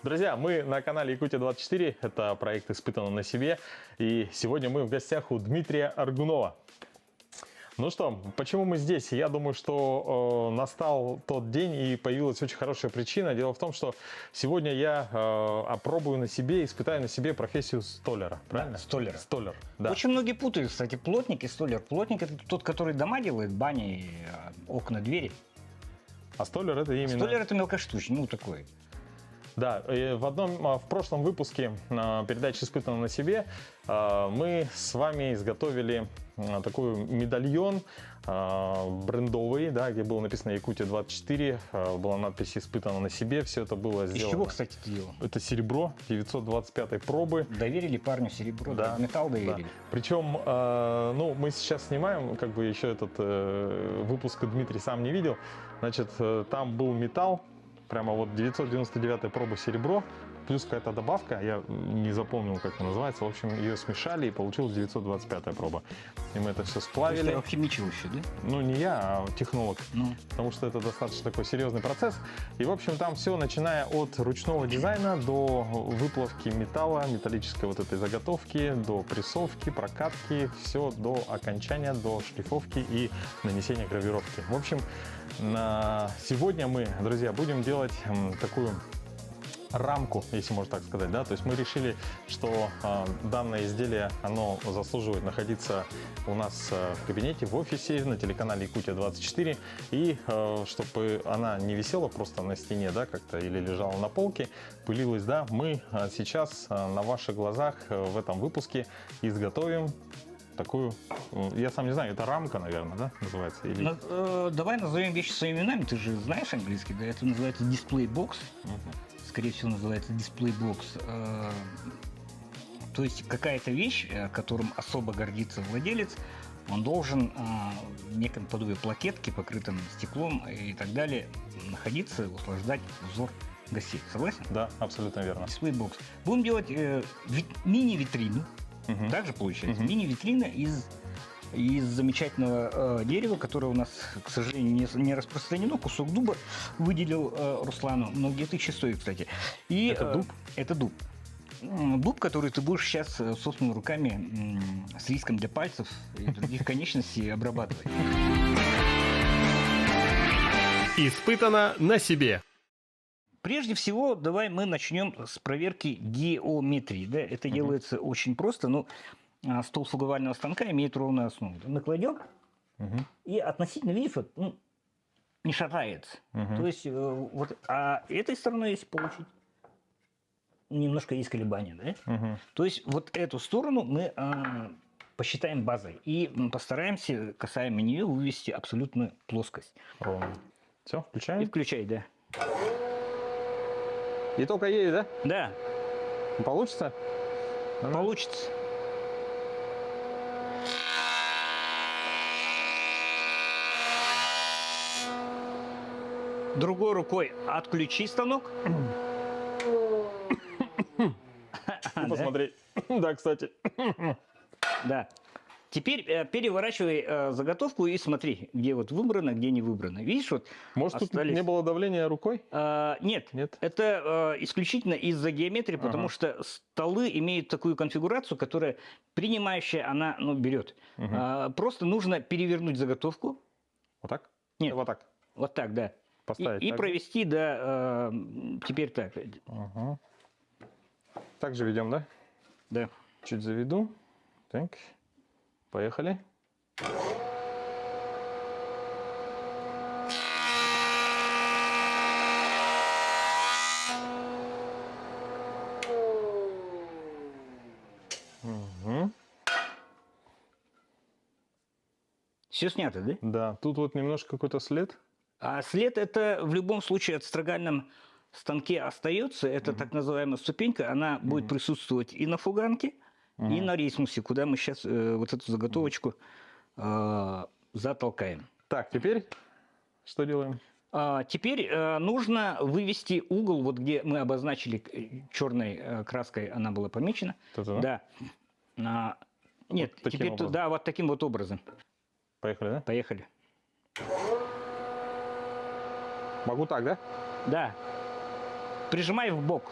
Друзья, мы на канале Якутия-24, это проект «Испытано на себе», и сегодня мы в гостях у Дмитрия Аргунова. Ну что, почему мы здесь? Я думаю, что настал тот день и появилась очень хорошая причина. Дело в том, что сегодня я опробую на себе, испытаю на себе профессию столяра. Правильно? Столяра. Столяр, да. Очень многие путают, кстати, плотник и столяр. Плотник — это тот, который дома делает, бани, окна, двери. А столяр это именно... Столяр — это мелкоштучный, ну такой. Да, и в прошлом выпуске передачи «Испытано на себе» мы с вами изготовили такой медальон брендовый, да, где было написано «Якутия-24», была надпись «Испытано на себе», все это было сделано. Из чего, кстати, ты делал? Это серебро 925 пробы. Доверили парню серебро, да. Металл доверили. Да. Причем, ну, мы сейчас снимаем, как бы еще этот выпуск Дмитрий сам не видел, значит, там был металл, прямо вот 999 проба серебро, плюс какая-то добавка, я не запомнил, как она называется. В общем, ее смешали и получилась 925 проба. И мы это все сплавили. Ты алхимичил еще, да? Ну, не я, а технолог. Ну. Потому что это достаточно такой серьезный процесс. И, в общем, там все, начиная от ручного дизайна до выплавки металла, металлической вот этой заготовки, до прессовки, прокатки, все до окончания, до шлифовки и нанесения гравировки. В общем, сегодня мы, друзья, будем делать такую рамку, если можно так сказать, да, то есть мы решили, что данное изделие, оно заслуживает находиться у нас в кабинете, в офисе, на телеканале Якутия-24, и чтобы она не висела просто на стене, да, как-то, или лежала на полке, пылилась, да, мы сейчас на ваших глазах в этом выпуске изготовим такую, я сам не знаю, это рамка, наверное, да, называется? Или... Давай назовем вещи своими именами, ты же знаешь английский, да, это называется дисплей-бокс. Скорее всего, называется дисплей-бокс. То есть какая-то вещь, которым особо гордится владелец, он должен в неком подобии плакетки, покрытым стеклом и так далее, находиться и услаждать взор гостей. Согласен? Да, абсолютно верно. Дисплей-бокс. Будем делать мини-витрину. Также получается. Мини-витрина из замечательного дерева, которое у нас, к сожалению, не распространено. Кусок дуба выделил Руслану, но где-то еще стоит, кстати. И, это дуб? Это дуб. Дуб, который ты будешь сейчас собственными руками с риском для пальцев и других конечностей обрабатывать. Испытано на себе. Прежде всего, давай мы начнем с проверки геометрии. Да? Это делается очень просто. Ну, стол фуговального станка имеет ровную основу. Мы кладем, и относительно, видишь, вот, ну, не шатается. То есть, вот, а этой стороной, если получить, немножко есть колебания. Да? То есть, вот эту сторону мы посчитаем базой. И постараемся, касаемо нее, вывести абсолютную плоскость. Ровно. Все, включаем? И включай, да. И только едет, да? Да. Получится? Получится. Другой рукой отключи станок. Посмотри. Да, кстати. Да. Теперь переворачивай заготовку и смотри, где вот выбрано, где не выбрано. Видишь, вот может, остались... тут не было давления рукой? Нет. Это исключительно из-за геометрии, потому что столы имеют такую конфигурацию, которая принимающая, она берет. Просто нужно перевернуть заготовку. Вот так? Нет. Вот так? Вот так, да. Поставить и провести, да, теперь так. Так же ведем, да? Да. Чуть заведу. Так. Поехали. Все снято, да? Да. Тут вот немножко какой-то след. А след это в любом случае от строгальном станке остается. Это так называемая ступенька. Она будет присутствовать и на фуганке, и на рейсмусе, куда мы сейчас вот эту заготовочку затолкаем. Так, теперь что делаем? Теперь нужно вывести угол, вот где мы обозначили черной краской, она была помечена. Это, да. Нет, вот теперь да, вот таким вот образом. Поехали, да? Поехали. Могу так, да? Да. Прижимай в бок.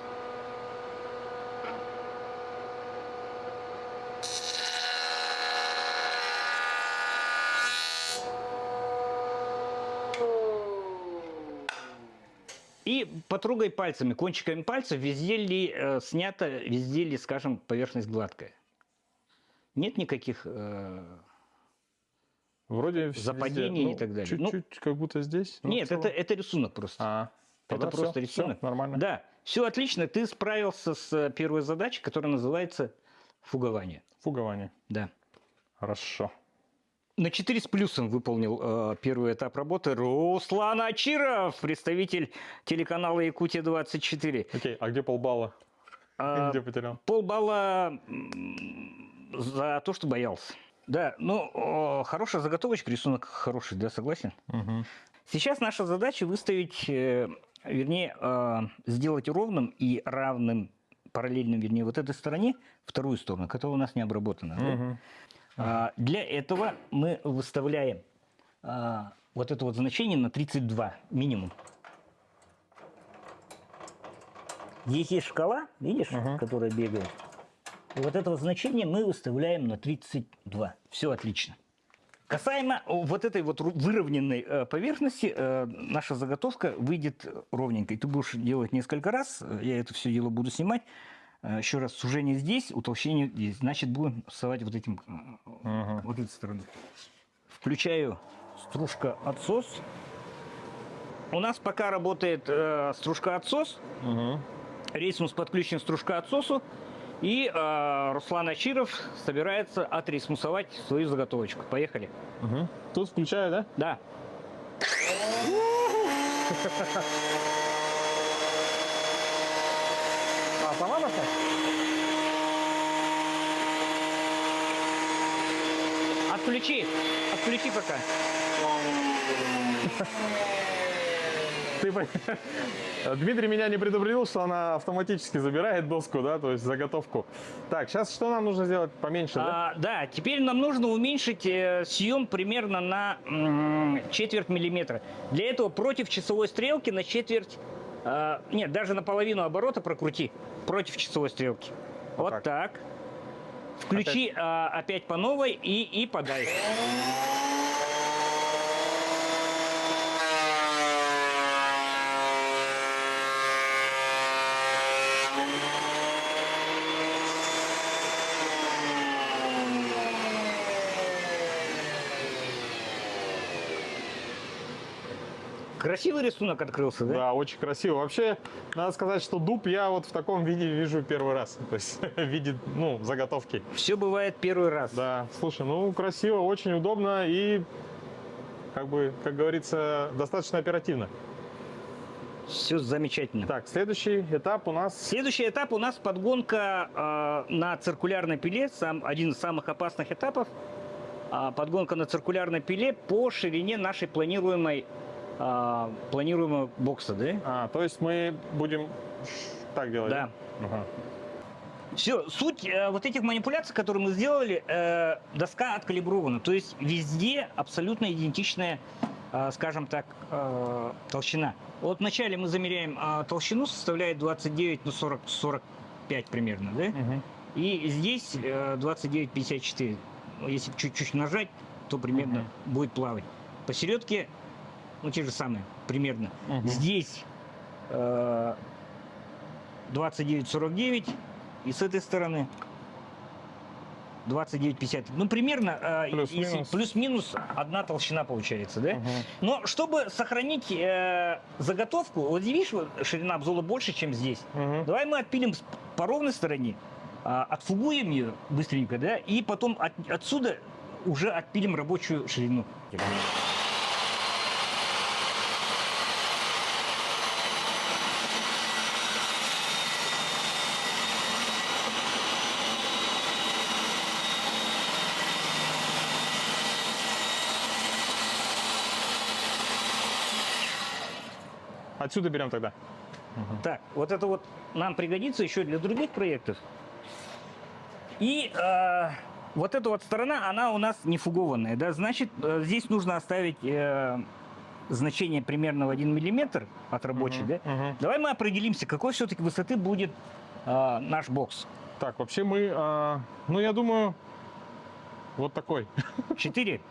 И потрогай пальцами, кончиками пальцев, везде ли снято, везде ли, скажем, поверхность гладкая. Нет никаких Вроде западений везде, и так далее. Чуть-чуть, как будто здесь. но Нет, в целом- это рисунок просто. Тогда Это просто всё, рисунок. всё нормально. Да, все отлично. Ты справился с первой задачей, которая называется фугование. Фугование. Да. Хорошо. На 4 с плюсом выполнил первый этап работы Руслан Ачиров, представитель телеканала Якутия-24. Окей, а где полбалла? Где потерял? Полбалла за то, что боялся. Да, ну, хорошая заготовочка, рисунок хороший, да, согласен? Угу. Сейчас наша задача выставить, вернее, сделать ровным и равным, параллельным, вернее, вот этой стороне, вторую сторону, которая у нас не обработана. Да? Для этого мы выставляем вот это вот значение на 32 минимум. Здесь есть шкала, видишь, которая бегает. И вот это вот значение мы выставляем на 32. Все отлично. Касаемо вот этой вот выровненной поверхности, наша заготовка выйдет ровненькой. Ты будешь делать несколько раз, я это все дело буду снимать. Еще раз, сужение здесь, утолщение здесь. Значит, будем вставать вот этим, вот этой стороной. Включаю стружка-отсос. У нас пока работает стружка-отсос. Рейсмус подключен к стружка-отсосу. И Руслан Ачиров собирается отрейсмусовать свою заготовочку. Поехали. Тут включаю, да? Да. Сама пошла? Отключи. Отключи пока. Дмитрий меня не предупредил, что она автоматически забирает доску, да, то есть заготовку. Так, сейчас что нам нужно сделать? Поменьше, да? Да, теперь нам нужно уменьшить съем примерно на четверть миллиметра. Для этого против часовой стрелки на четверть, нет, даже на половину оборота прокрути против часовой стрелки. Вот так. Включи опять по новой и подай. Красивый рисунок открылся, да? Да, очень красиво. Вообще, надо сказать, что дуб я вот в таком виде вижу первый раз. То есть в виде, заготовки. Все бывает первый раз. Да, слушай, красиво, очень удобно и, как говорится, достаточно оперативно. Все замечательно. Так, следующий этап у нас... Следующий этап у нас подгонка на циркулярной пиле. Один из самых опасных этапов. Подгонка на циркулярной пиле по ширине нашей планируемого бокса, да? То есть мы будем так делать? Да. Ага. Все, суть вот этих манипуляций, которые мы сделали, доска откалибрована. То есть везде абсолютно идентичная, скажем так, толщина. Вот вначале мы замеряем толщину, составляет 29 на 40, 45 примерно, да? И здесь 29,54. Если чуть-чуть нажать, то примерно будет плавать. Посередке, те же самые, примерно. Здесь 29,49. И с этой стороны 29,50. Примерно плюс-минус одна толщина получается, да? Но чтобы сохранить заготовку, вот здесь, видишь, ширина обзола больше, чем здесь. Давай мы отпилим по ровной стороне, отфугуем ее быстренько, да? И потом отсюда уже отпилим рабочую ширину. Отсюда берем тогда. Так, вот это вот нам пригодится еще для других проектов. И вот эта вот сторона, она у нас не фугованная, да, значит, здесь нужно оставить значение примерно в 1 миллиметр от рабочей, да. Давай мы определимся, какой все-таки высоты будет наш бокс. Так, вообще мы, я думаю, вот такой. 4?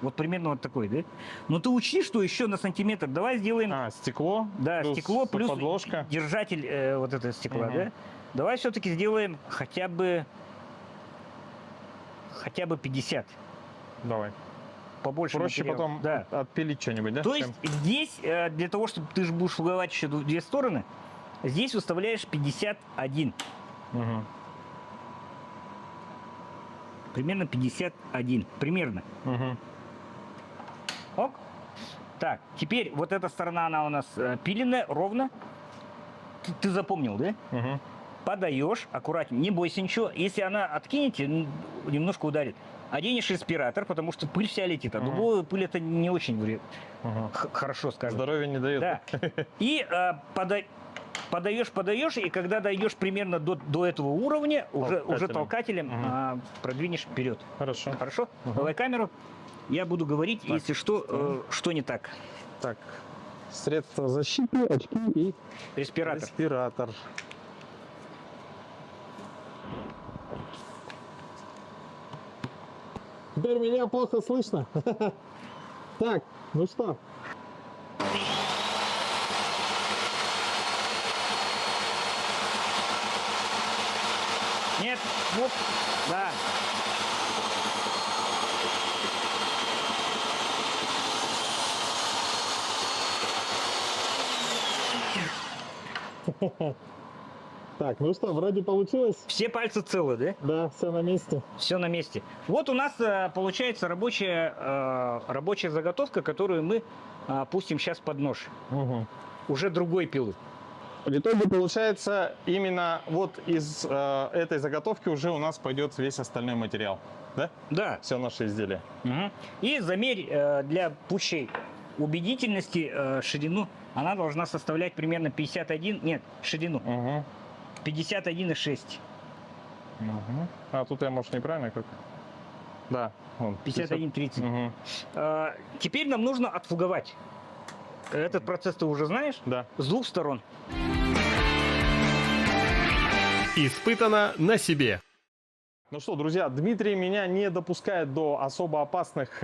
Вот примерно вот такой, да? Но ты учти, что еще на сантиметр. Давай сделаем, Стекло. да, плюс стекло плюс подложка. держатель вот этого стекла, Мгм. да? Давай все-таки сделаем хотя бы 50. Давай. Побольше Проще материала. потом Да. отпилить что-нибудь, да? То есть здесь, для того, чтобы ты же будешь шуговать еще две стороны, здесь выставляешь 51. Мгм. Примерно 51. Примерно. Мгм. Ок. Так, теперь вот эта сторона, она у нас пиленная, ровно. Ты запомнил, да? Мгм. Подаешь аккуратнее, не бойся ничего. Если она откинете, немножко ударит. Оденешь респиратор, потому что пыль вся летит. А Мгм. дубовая пыль это не очень Мгм. хорошо, скажем. Здоровья не дает. Да. И подаешь, и когда дойдешь примерно до этого уровня, уже толкателем Мгм. продвинешь вперед. Хорошо. Хорошо? Мгм. Давай камеру. Я буду говорить, Так. если что, что не так. Так. Средства защиты, очки и Респиратор. респиратор. Теперь меня плохо слышно. Так, ну что? Нет, вот, да. Так, ну что, вроде получилось? Все пальцы целы, да? Да, все на месте. Все на месте. Вот у нас получается рабочая заготовка, которую мы пустим сейчас под нож. Угу. Уже другой пилы. В итоге получается именно вот из этой заготовки уже у нас пойдет весь остальной материал, да? Да. Все наше изделие. Мгм. И замерь для пущей убедительности ширину. Она должна составлять примерно 51, нет, ширину. Угу. 51,6. Угу. А тут я, может, неправильно как? Да. Вон, 51,30. Угу. Теперь нам нужно отфуговать. Этот процесс ты уже знаешь? Да. С двух сторон. Испытано на себе. Ну что, друзья, Дмитрий меня не допускает до особо опасных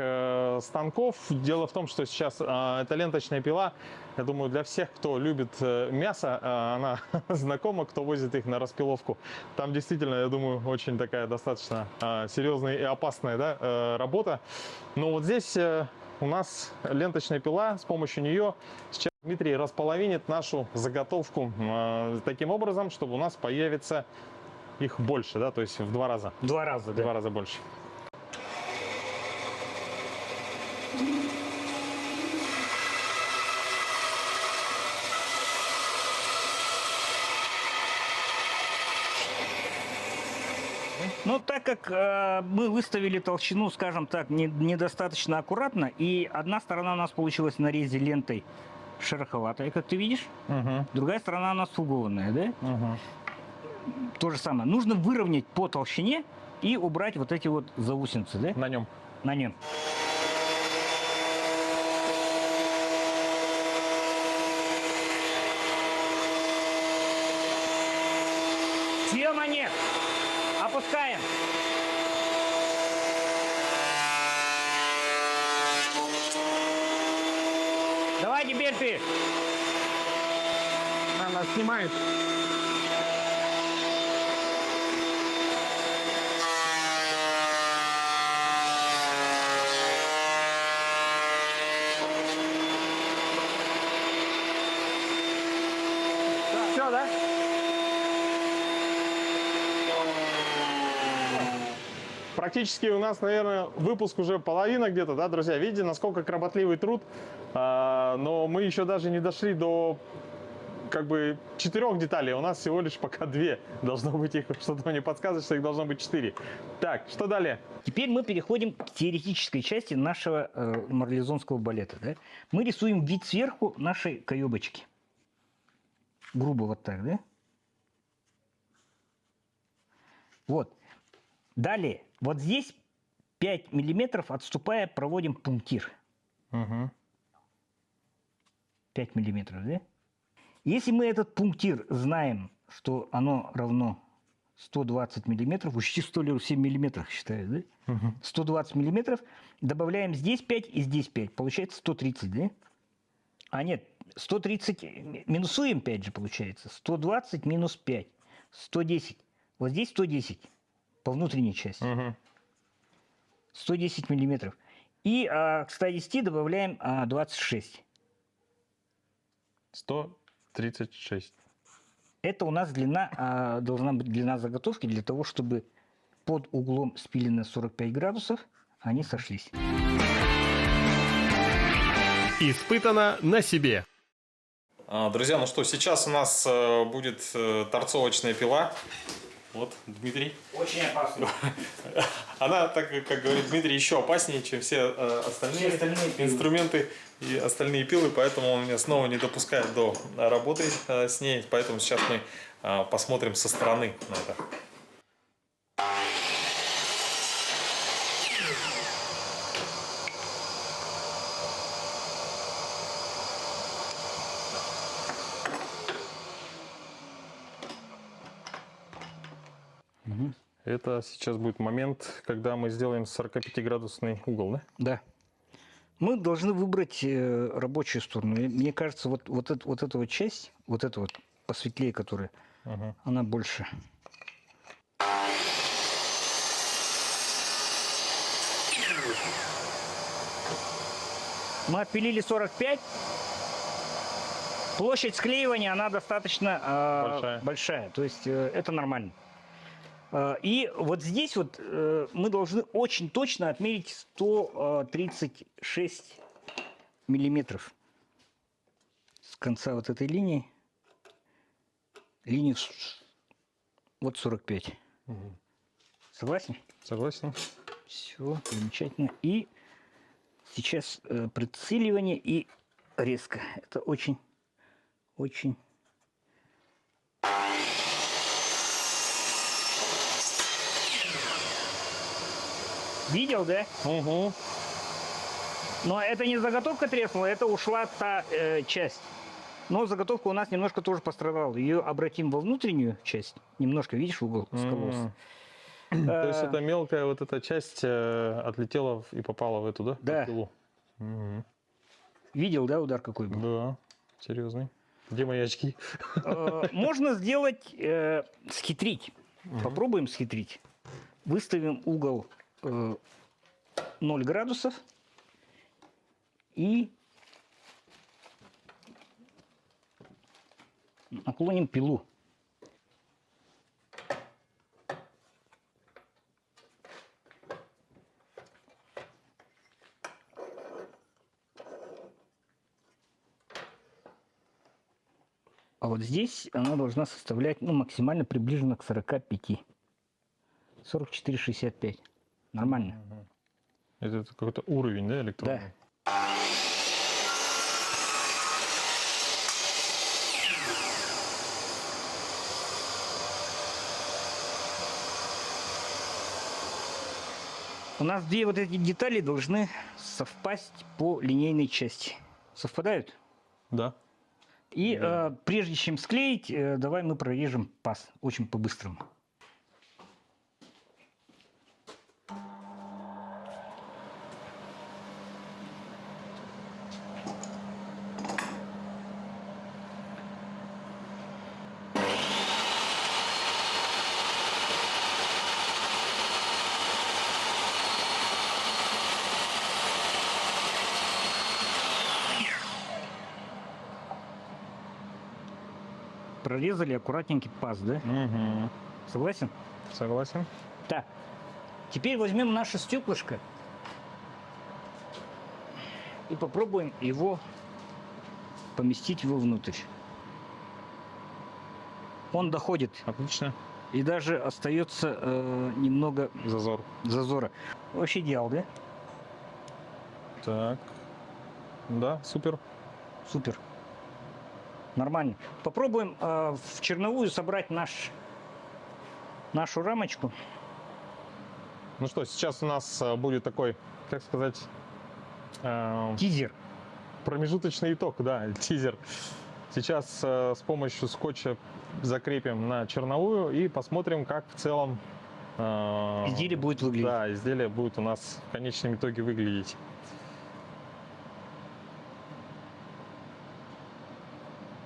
станков. Дело в том, что сейчас эта ленточная пила, я думаю, для всех, кто любит мясо, она знакома, кто возит их на распиловку. Там действительно, я думаю, очень такая достаточно серьезная и опасная, да, работа. Но вот здесь у нас ленточная пила, с помощью нее сейчас Дмитрий располовинит нашу заготовку таким образом, чтобы у нас появится их больше, да, то есть в 2 раза. 2 раза, В да. 2 раза больше. Ну, так как мы выставили толщину, скажем так, недостаточно аккуратно, и одна сторона у нас получилась в нарезе лентой шероховатая, как ты видишь, Угу. другая сторона у нас фугованная, да? Угу. То же самое. Нужно выровнять по толщине и убрать вот эти вот заусенцы, да? На нем. На нем. Съема нет. Опускаем. Давай теперь ты. Она снимает. Все, да? Практически у нас, наверное, выпуск уже половина где-то, да, друзья? Видите, насколько кропотливый труд. Но мы еще даже не дошли до как бы 4 деталей. У нас всего лишь пока 2. Должно быть их, что-то мне подсказывает, что их должно быть 4. Так, что далее? Теперь мы переходим к теоретической части нашего марлезонского балета. Да? Мы рисуем вид сверху нашей каебочки. Грубо вот так, да? Вот. Далее, вот здесь 5 миллиметров отступая проводим пунктир. Угу. 5 миллиметров, да? Если мы этот пунктир знаем, что оно равно 120 миллиметров, почти 107 миллиметров, считаю, да? Мгм. 120 миллиметров. Добавляем здесь 5 и здесь 5. Получается 130, да? А нет, 130, минусуем 5 же получается. 120 минус 5. 110. Вот здесь 110 по внутренней части. Мгм. 110 миллиметров. И к 110 добавляем 26. 136. Это у нас длина, должна быть длина заготовки для того, чтобы под углом спилены 45 градусов они сошлись. Испытано на себе. Друзья, ну что, сейчас у нас будет торцовочная пила. Вот, Дмитрий. Очень опасно. Она, так как говорит Дмитрий, еще опаснее, чем все остальные, Все остальные пилы. инструменты и остальные пилы, поэтому он меня снова не допускает до работы с ней. Поэтому сейчас мы посмотрим со стороны на это. Это сейчас будет момент, когда мы сделаем 45-градусный угол, да? Да. Мы должны выбрать рабочую сторону. И мне кажется, вот эта вот часть, вот эта вот посветлее, которая, Ага. она больше. Мы отпилили 45. Площадь склеивания, она достаточно большая. То есть это нормально. И вот здесь вот мы должны очень точно отмерить 136 миллиметров с конца вот этой линии. Линию вот 45. Угу. Согласен? Согласен. Все, замечательно. И сейчас прицеливание и резко. Это очень. Видел, да? Угу. Но это не заготовка треснула, это ушла та часть. Но заготовка у нас немножко тоже пострадала. Ее обратим во внутреннюю часть. Немножко, видишь, угол скололся. То есть это мелкая вот эта часть отлетела и попала в эту, да? Да. Пилу. Угу. Видел, да, удар какой был? Да, серьезный. Где мои очки? Можно сделать, схитрить. Попробуем схитрить. Выставим угол 0 градусов и наклоним пилу. А вот здесь она должна составлять, ну, максимально приближенно к 45. 44,65. Нормально. Это какой-то уровень, да, электронный? Да. У нас две вот эти детали должны совпасть по линейной части. Совпадают? Да. И прежде чем склеить, давай мы прорежем паз очень по-быстрому. Прорезали аккуратненький паз, да? Угу. Согласен? Согласен. Так. Теперь возьмем наше стеклышко и попробуем его поместить внутрь. Он доходит. Отлично. И даже остается немного Зазор. зазора. Вообще идеал, да? Так. Да, супер. Супер. Нормально. Попробуем в черновую собрать нашу рамочку. Ну что, сейчас у нас будет такой, как сказать, Тизер. промежуточный итог, да, тизер. Сейчас с помощью скотча закрепим на черновую и посмотрим, как в целом Изделие будет выглядеть. Да, изделие будет у нас в конечном итоге выглядеть.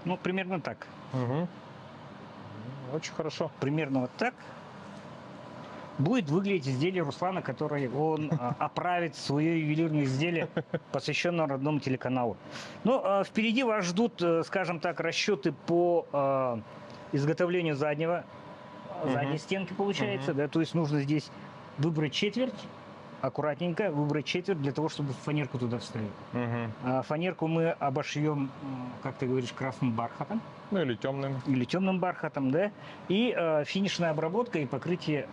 Ну, примерно так. Угу. Очень хорошо. Примерно вот так будет выглядеть изделие Руслана, которое он оправит свое ювелирное изделие, посвященное родному телеканалу. Но впереди вас ждут, скажем так, расчеты по изготовлению задней стенки, получается. Да, то есть нужно здесь выбрать четверть, аккуратненько выбрать четверть для того, чтобы фанерку туда вставить. Фанерку мы обошьем, как ты говоришь, красным бархатом. Ну или темным. Или темным бархатом, да. И финишная обработка и покрытие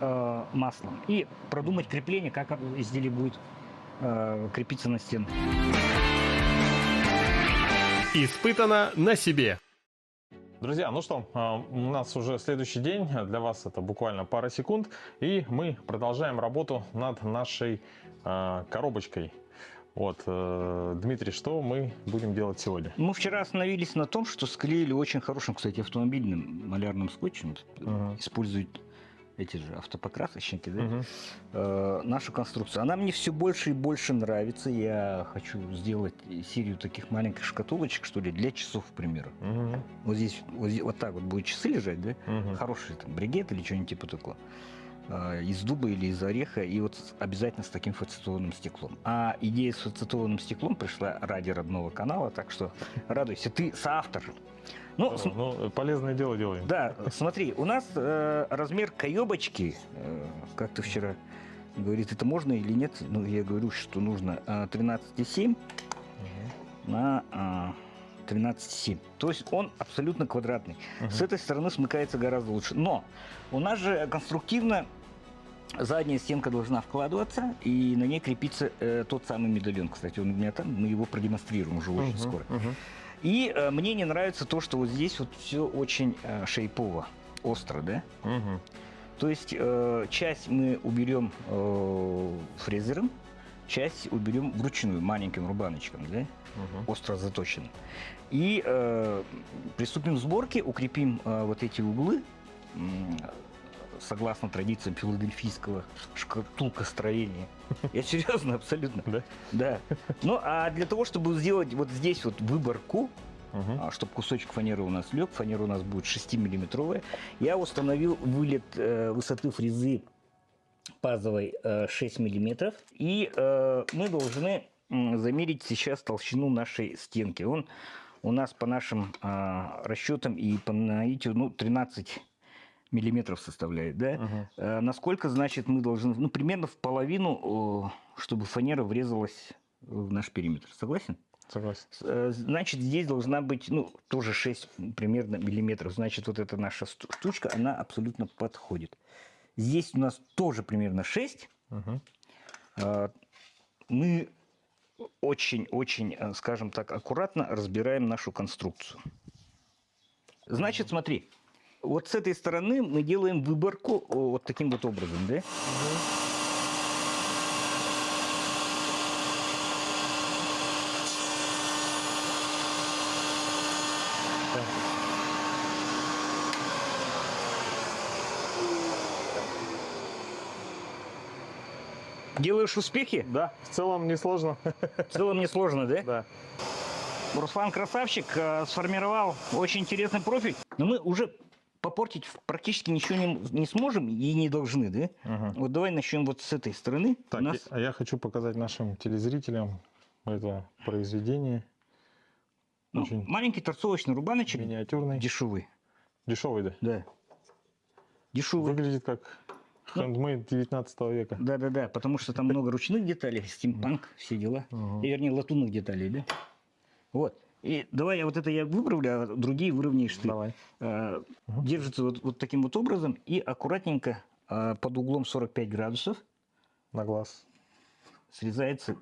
маслом. И продумать крепление, как изделие будет крепиться на стену. Испытано на себе. Друзья, ну что, у нас уже следующий день, для вас это буквально пара секунд, и мы продолжаем работу над нашей коробочкой. Вот, Дмитрий, что мы будем делать сегодня? Мы вчера остановились на том, что склеили очень хорошим, кстати, автомобильным малярным скотчем, используют эти же автопокрасочники, да, нашу конструкцию. Она мне все больше и больше нравится. Я хочу сделать серию таких маленьких шкатулочек, что ли, для часов, к примеру. Вот здесь вот так вот будут часы лежать, да, хороший там бригет или что-нибудь типа такого, из дуба или из ореха, и вот обязательно с таким фацетованным стеклом. А идея с фацетованным стеклом пришла ради родного канала, так что радуйся, ты соавтор. Ну, полезное дело делаем. Да, смотри, у нас размер каебочки, как ты вчера говорит, это можно или нет? Ну, я говорю, что нужно 13,7 на 13,7. То есть он абсолютно квадратный. С этой стороны смыкается гораздо лучше. Но у нас же конструктивно задняя стенка должна вкладываться, и на ней крепится тот самый медальон. Кстати, он у меня там, мы его продемонстрируем уже очень скоро. И мне не нравится то, что вот здесь вот все очень шейпово, остро, да? То есть часть мы уберем фрезером, часть уберем вручную, маленьким рубаночком, да? Остро заточенным. И приступим к сборке, укрепим вот эти углы, согласно традициям филадельфийского шкатулкостроения. Я серьезно, абсолютно. Да? Да. Ну, а для того, чтобы сделать вот здесь вот выборку, чтобы кусочек фанеры у нас лег, фанера у нас будет 6-миллиметровая, я установил вылет высоты фрезы пазовой 6 миллиметров. И мы должны замерить сейчас толщину нашей стенки. Он у нас по нашим расчетам и по наитию, 13 миллиметров составляет, да? Насколько, значит, мы должны, примерно в половину, чтобы фанера врезалась в наш периметр. Согласен? Согласен. Значит, здесь должна быть, тоже 6 примерно миллиметров. Значит, вот эта наша штучка, она абсолютно подходит. Здесь у нас тоже примерно 6. Мы очень-очень, скажем так, аккуратно разбираем нашу конструкцию. Значит, смотри. Вот с этой стороны мы делаем выборку вот таким вот образом, да? Делаешь успехи? Да, в целом несложно. В целом несложно, да? Да. Руслан красавчик, сформировал очень интересный профиль, но мы уже попортить практически ничего не сможем и не должны, да? Вот давай начнем вот с этой стороны. Так, а я хочу показать нашим телезрителям это произведение. Очень маленький торцовочный рубаночек. миниатюрный. Дешевый. Дешевый, да? Да. Дешевый. Выглядит как хендмейд 19 века. Да, потому что там много ручных деталей, стимпанк, все дела. И, вернее, латунных деталей, да? Вот. И давай я выправлю, а другие выровняешь ты. Давай. Держится вот таким вот образом и аккуратненько под углом 45 градусов. На глаз. Срезается.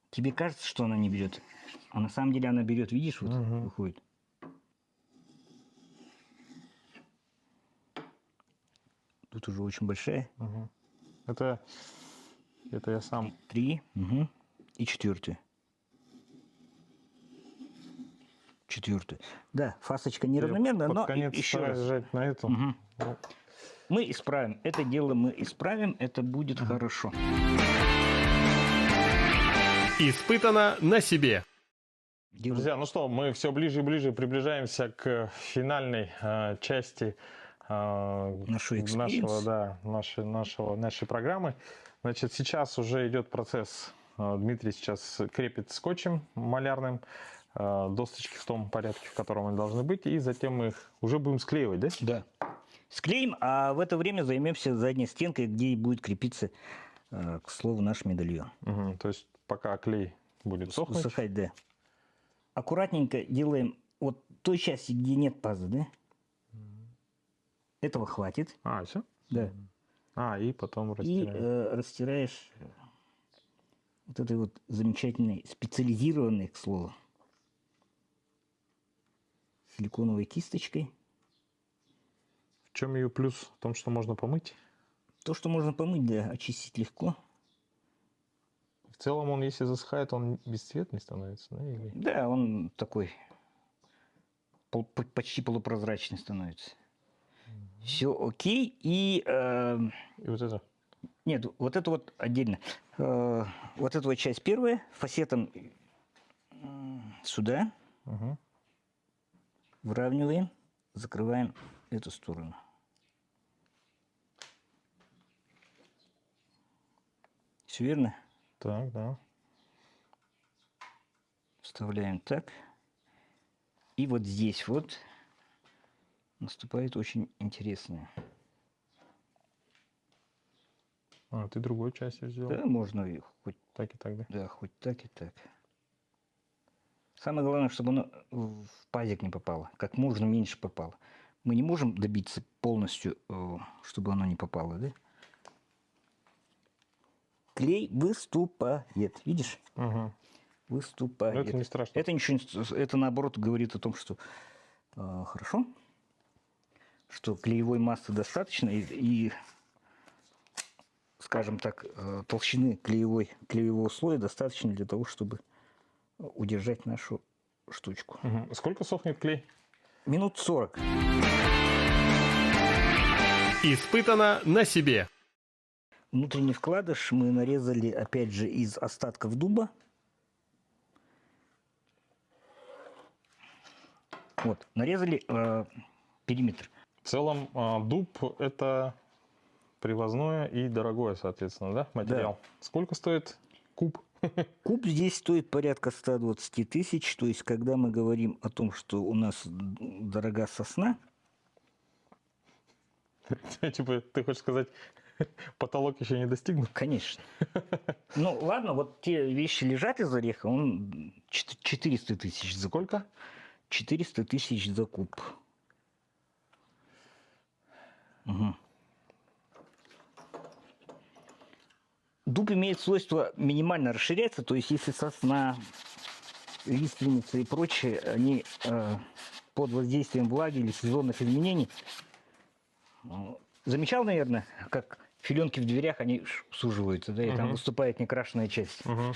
Тебе кажется, что она не берет, а на самом деле она берет, видишь, вот выходит. Тут уже очень большая. Это я сам. 3. И 4. четвертую. Да, фасочка неравномерная, Под но конец еще стараюсь раз. сжать на эту. Мгм. Ну, Мы исправим. Это дело мы исправим. Это будет хорошо. Испытано на себе. Дело- Друзья, ну что, мы все ближе и ближе приближаемся к финальной части Нашего нашего, experience. да, нашей программы. Значит, сейчас уже идет процесс. Дмитрий сейчас крепит скотчем малярным досточки в том порядке, в котором они должны быть, и затем мы их уже будем склеивать, да? Да. Склеим, а в это время займемся задней стенкой, где и будет крепиться, к слову, наш медальон. Мгм. То есть пока клей будет сохнуть. Высыхать, да. Аккуратненько делаем от той части, где нет пазы, да? Этого хватит. Все? Да. И потом И растираем. растираешь вот этой вот замечательной, специализированной, к слову, силиконовой кисточкой. В чем ее плюс? В том, что можно помыть. То, что можно помыть, да, очистить легко. В целом он, если засыхает, он бесцветный становится, да? Или... Да, он такой почти полупрозрачный становится. Все окей. И И вот это. нет, вот это вот отдельно. Вот эта вот часть первая, фасетом сюда, Мгм. выравниваем, закрываем эту сторону. Все верно? Так, да. Вставляем так. И вот здесь вот наступает очень интересное. Ты другой частью сделал. Да, можно и хоть, Так и так, да? да, хоть так и так. Самое главное, чтобы оно в пазик не попало, как можно меньше попало. Мы не можем добиться полностью, чтобы оно не попало, да? Клей выступает, видишь? Угу. Выступает. Но это не страшно. Это ничего, это наоборот говорит о том, что хорошо, что клеевой массы достаточно и скажем так, толщины клеевого слоя достаточно для того, чтобы удержать нашу штучку. Мгм. Сколько сохнет клей? Минут 40. Испытано на себе. Внутренний вкладыш мы нарезали, опять же, из остатков дуба. Вот, нарезали периметр. В целом дуб это привозное и дорогое, соответственно, да, материал. Сколько стоит куб? Куб здесь стоит порядка 120 тысяч. То есть, когда мы говорим о том, что у нас дорога сосна, Типа, ты хочешь сказать, потолок еще не достигнут? конечно. Ну, ладно, вот те вещи лежат из ореха, он 400 тысяч за куб. Сколько? 400 тысяч за куб. Угу. Дуб имеет свойство минимально расширяться, то есть если сосна, лиственница и прочее, они под воздействием влаги или сезонных изменений, замечал, наверное, как филенки в дверях, они суживаются, да, и там выступает некрашенная часть. Угу.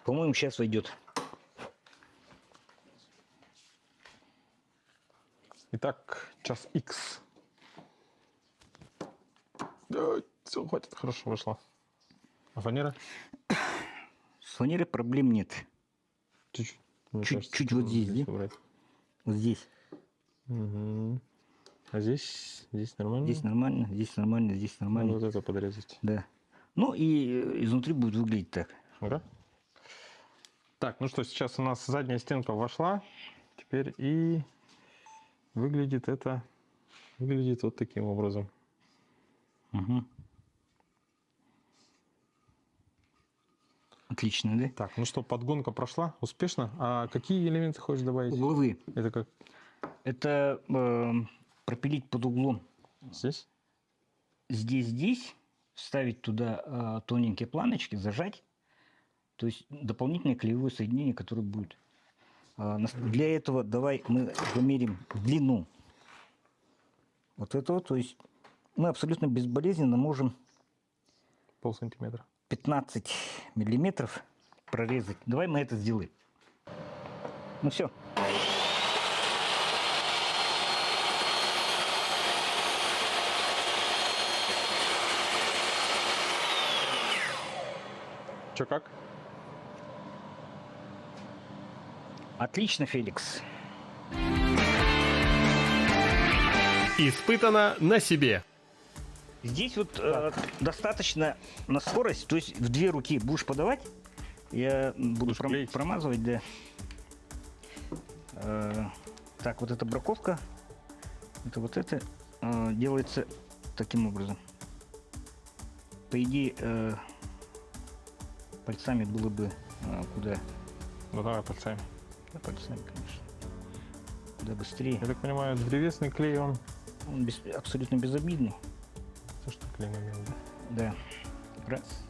По-моему, сейчас войдет. Итак, час X. Все, хватит, хорошо вышло. А фанера? С фанерой проблем нет. Чуть-чуть. Мне Чуть-чуть вот здесь, да? убрать. Вот здесь. Угу. А здесь нормально? Здесь нормально, здесь нормально, здесь Надо нормально. вот это подрезать. Да. Ну и изнутри будет выглядеть так. Ага. Так, ну что, сейчас у нас задняя стенка вошла. Теперь и выглядит вот таким образом. Угу. Отлично, да? Так, ну что, подгонка прошла успешно. А какие элементы хочешь добавить? Угловые. Это как Это пропилить под углом здесь? здесь, вставить туда тоненькие планочки, зажать. То есть дополнительное клеевое соединение, которое будет. Для этого давай мы замерим длину вот этого. То есть мы абсолютно безболезненно можем Полсантиметра. 15 миллиметров прорезать. Давай мы это сделаем. Ну все. Че как? Отлично, Феликс. Испытано на себе. Здесь вот достаточно на скорость, то есть в 2 руки будешь подавать. Я буду Будешь клеить. промазывать, да. Так, вот эта браковка, это вот это делается таким образом. По идее, пальцами было бы куда? Ну давай пальцами. Да, пальцами, конечно. Куда быстрее. Я так понимаю, древесный клей, он Он абсолютно безобидный. то, что клей намел, да? Да. Раз.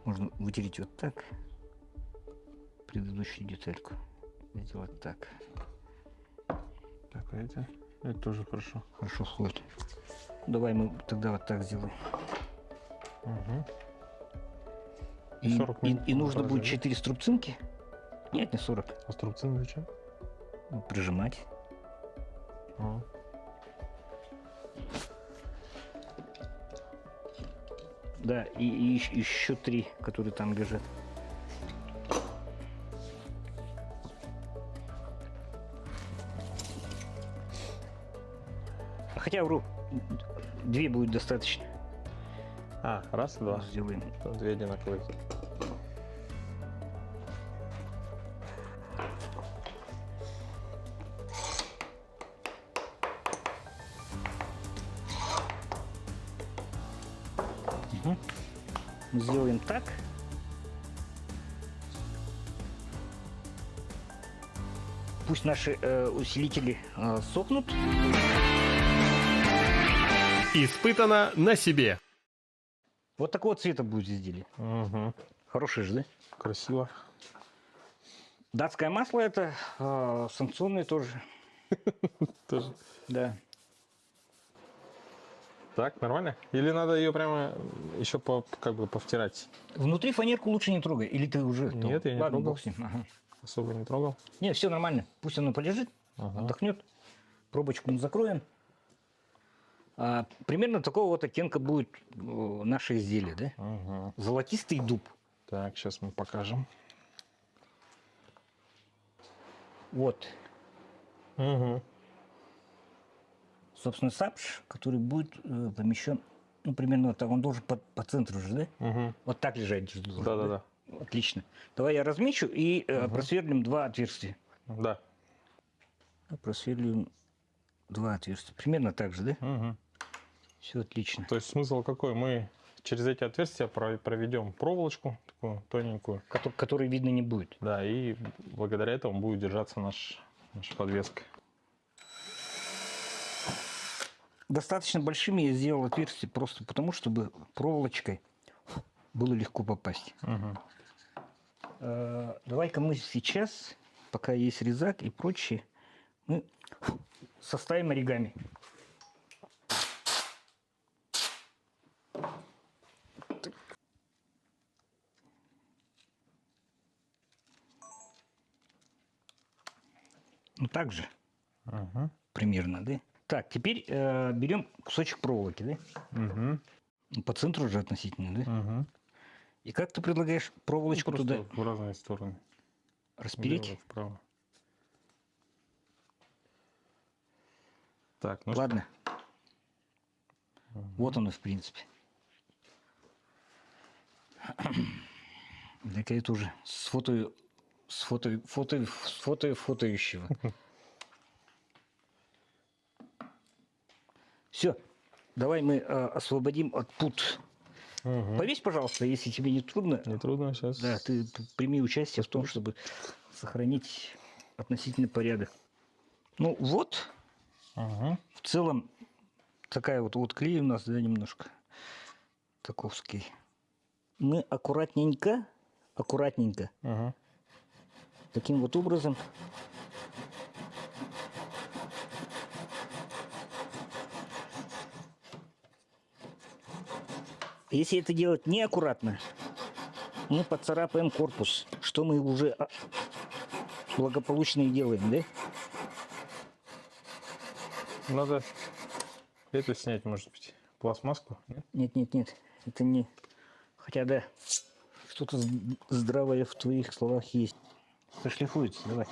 Можно вытереть вот так. Предыдущую детальку. Сделать так. Так, а это тоже хорошо. Хорошо сходит. Давай мы тогда вот так сделаем. Угу. И, 40 минут и нужно будет положили. 4 струбцинки. Нет, не 40. А струбцин зачем? Прижимать. А. Да, и еще 3, которые там лежат. Хотя вру, 2 будет достаточно. А, раз и два. Сделаем. Две одинаковые. Мы сделаем так. Пусть наши усилители сохнут. Испытано на себе. Вот такого цвета будет изделие. Угу. Хорошее же, да? Красиво. Датское масло это, санкционное тоже. Тоже. Да. Так, нормально? Или надо ее прямо еще как бы повтирать? Внутри фанерку лучше не трогай. Или ты уже? Нет, я не Ладно, трогал. бог с ним. Ага. Особо не трогал. Не, все нормально. Пусть оно полежит, Ага. отдохнет. Пробочку мы закроем. Примерно такого вот оттенка будет наше изделие, да? Угу. Золотистый дуб. Так, сейчас мы покажем. Вот. Угу. Собственно, сапш, который будет помещен, ну, примерно вот так. Он должен по центру же, да? Угу. Вот так лежать же должен, Да-да-да. Отлично. Давай я размечу и просверлим 2 отверстия. Да. Просверлим 2 отверстия. Примерно так же, да? Угу. Все отлично. То есть смысл какой? Мы через эти отверстия проведем проволочку такую тоненькую. Который видно не будет. Да, и благодаря этому будет держаться наша подвеска. Достаточно большими я сделал отверстия просто потому, чтобы проволочкой было легко попасть. Угу. Давай-ка мы сейчас, пока есть резак и прочее, мы составим оригами. Ну так же Угу. примерно, да? Так, теперь берем кусочек проволоки, да? Угу. По центру же относительно, да? Угу. И как ты предлагаешь проволочку туда в разные стороны. распереть? Влево, вправо. Так, ну Ладно. Вот оно, в принципе. Так это уже фотоющего. Все, давай мы освободим от пут. Угу. Повесь, пожалуйста, если тебе не трудно. Не трудно сейчас. Да, ты прими участие в том, чтобы сохранить относительный порядок. Ну вот, Угу. в целом, такая вот клей у нас, да, немножко таковский. Мы аккуратненько, Угу. таким вот образом Если это делать неаккуратно, мы поцарапаем корпус, что мы уже благополучно и делаем, да? Надо это снять, может быть, пластмасску. Нет? Нет, нет, нет, это не... Хотя да, что-то здравое в твоих словах есть. Сошлифуется, давай.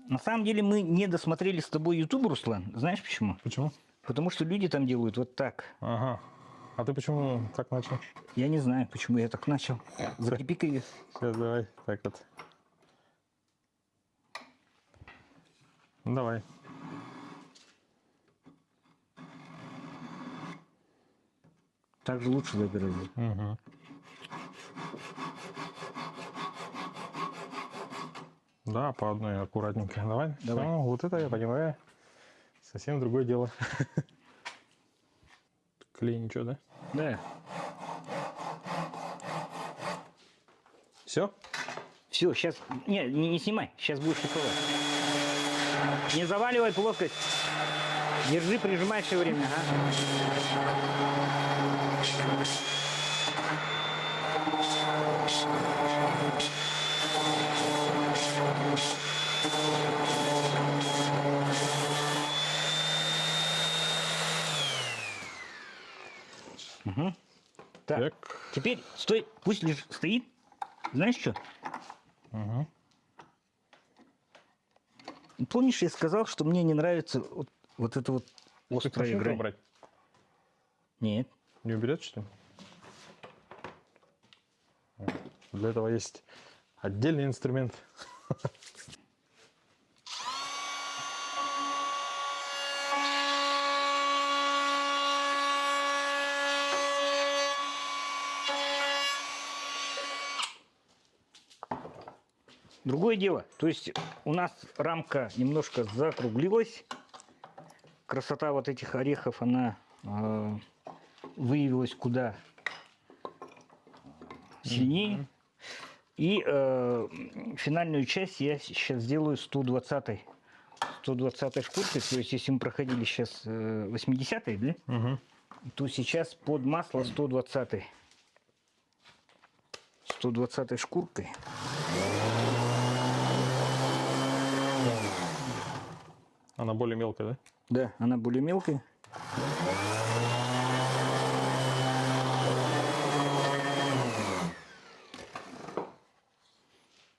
На самом деле мы не досмотрели с тобой YouTube, Руслан. Знаешь почему? Почему? Потому что люди там делают вот так. Ага. А ты почему так начал? Я не знаю, почему я так начал. Закрепи-ка ее. Сейчас давай, так вот. Ну, давай. Так же лучше забирать. Угу. Да, по одной аккуратненько. Давай. Давай. Всё, вот это я понимаю. Совсем другое дело. Клей ничего, да? Да. Все? Все, сейчас... Не снимай. Сейчас будешь шлифовать. Не заваливай плоскость. Держи, прижимай все время. Ага. Угу. Так. Теперь стой, пусть лишь стоит. Знаешь что? Угу. Помнишь, я сказал, что мне не нравится вот это вот Ты острая машинку грань? убрать? Нет. Не уберет, что ли? Для этого есть отдельный инструмент. Другое дело. То есть у нас рамка немножко закруглилась. Красота вот этих орехов, она выявилась куда сильнее. И финальную часть я сейчас сделаю 120-й. 120-й шкуркой. То есть если мы проходили сейчас 80-й, да? Угу. То сейчас под масло 120-й. 120-й шкуркой. Она более мелкая, да? Да, она более мелкая.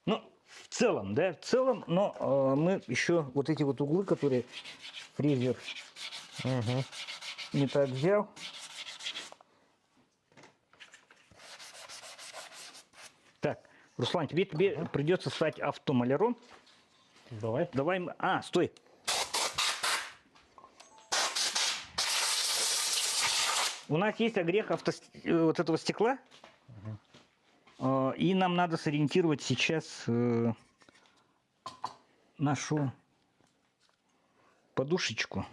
Ну, в целом, да, в целом, но мы еще вот эти вот углы, которые фрезер Угу. не так взял. Так, Руслан, тебе придется стать автомаляром. Давай. Давай мы... А, стой. У нас есть огрех вот этого стекла. И нам надо сориентировать сейчас нашу подушечку,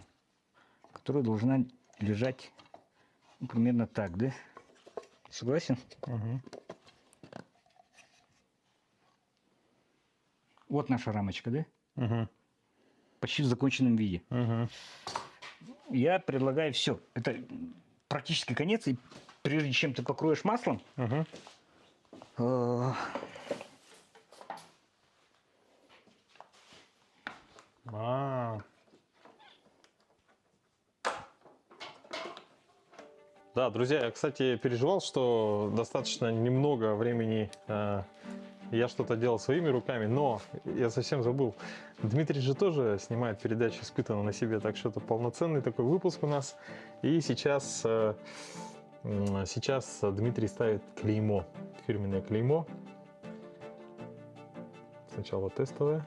которая должна лежать примерно так, да? Согласен? Угу. Вот наша рамочка, да? Угу. Почти в законченном виде. Угу. Я предлагаю все. Это практически конец. И прежде чем ты покроешь маслом, Угу. Да, друзья, я, кстати, переживал, что достаточно немного времени я что-то делал своими руками, но я совсем забыл. Дмитрий же тоже снимает передачу «Испытанно на себе», так что это полноценный такой выпуск у нас. И сейчас Дмитрий ставит клеймо, фирменное клеймо. Сначала тестовое.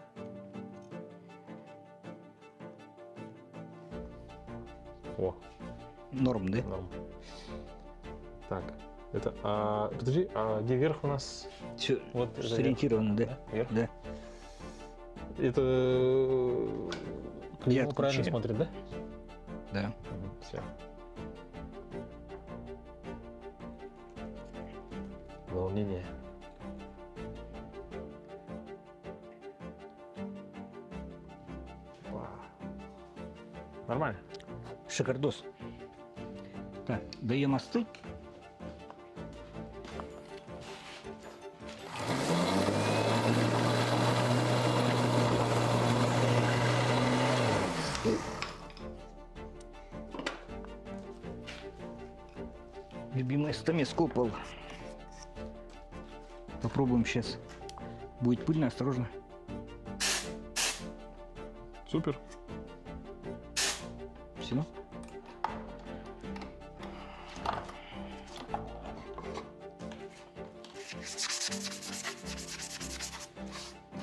О, норм, да? норм. Так, это, подожди, а где верх у нас? Все Вот это сориентировано, да? Верх? Да. Это клеймо правильно отключаю. смотрит, да? Да. Все. Волнение. Вау. Нормально? Шикардос. Так, даем остыть. Любимый стамескоп. Попробуем сейчас. Будет пыльно, осторожно. Супер. Все.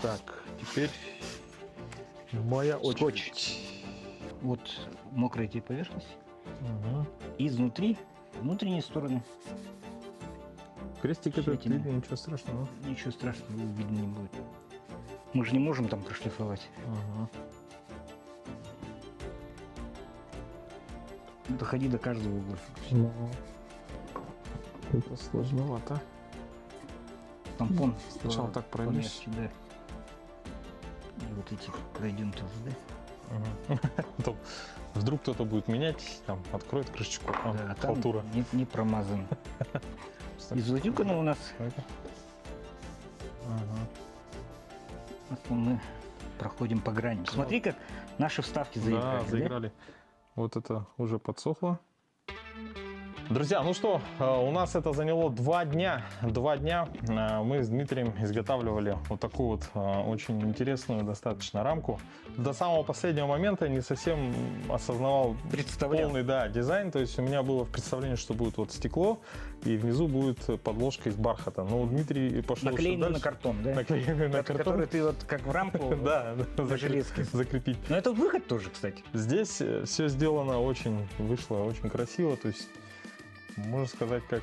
Так, теперь моя Скотч. очередь. Вот мокрая эти поверхность. Мгм. Изнутри, внутренние стороны. Крестик этот Тщательно. видно, ничего страшного. Ничего страшного видно не будет. Мы же не можем там прошлифовать. Ага. Доходи до каждого угла. Ну, это сложновато. Тампон. Сначала так пройдись. помягче, да. И вот эти пройдем тоже, да? Потом вдруг кто-то будет менять, там, откроет крышечку, Да, а там халтура. не промазан. Изутюкано у нас. Ага. Мы проходим по грани. Смотри, как наши вставки заиграли. Да, заиграли. Вот это уже подсохло. Друзья, ну что, у нас это заняло 2 дня. 2 дня мы с Дмитрием изготавливали вот такую вот очень интересную достаточно рамку. До самого последнего момента не совсем осознавал Представлял. полный, да, дизайн. То есть у меня было в представлении, что будет вот стекло, и внизу будет подложка из бархата. Но Дмитрий пошел Наклеенный еще на дальше. картон, да? Наклеенный на картон. Который ты вот как в рамку Да, на железке. закрепить. Но это выход тоже, кстати. Здесь все сделано очень, вышло очень красиво, то есть можно сказать, как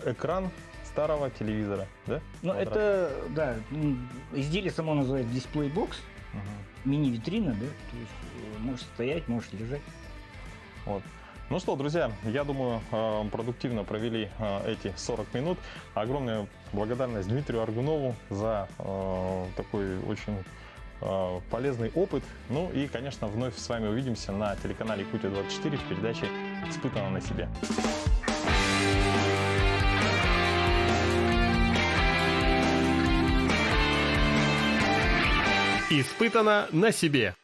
экран старого телевизора, да? Ну, Вот это, да, изделие само называется дисплей-бокс, Мгм. мини-витрина, да, то есть может стоять, может лежать. Вот. Ну что, друзья, я думаю, продуктивно провели эти 40 минут. Огромная благодарность Дмитрию Аргунову за такой очень полезный опыт. Ну и, конечно, вновь с вами увидимся на телеканале Якутия-24 в передаче «Испытано на себе». Испытано на себе.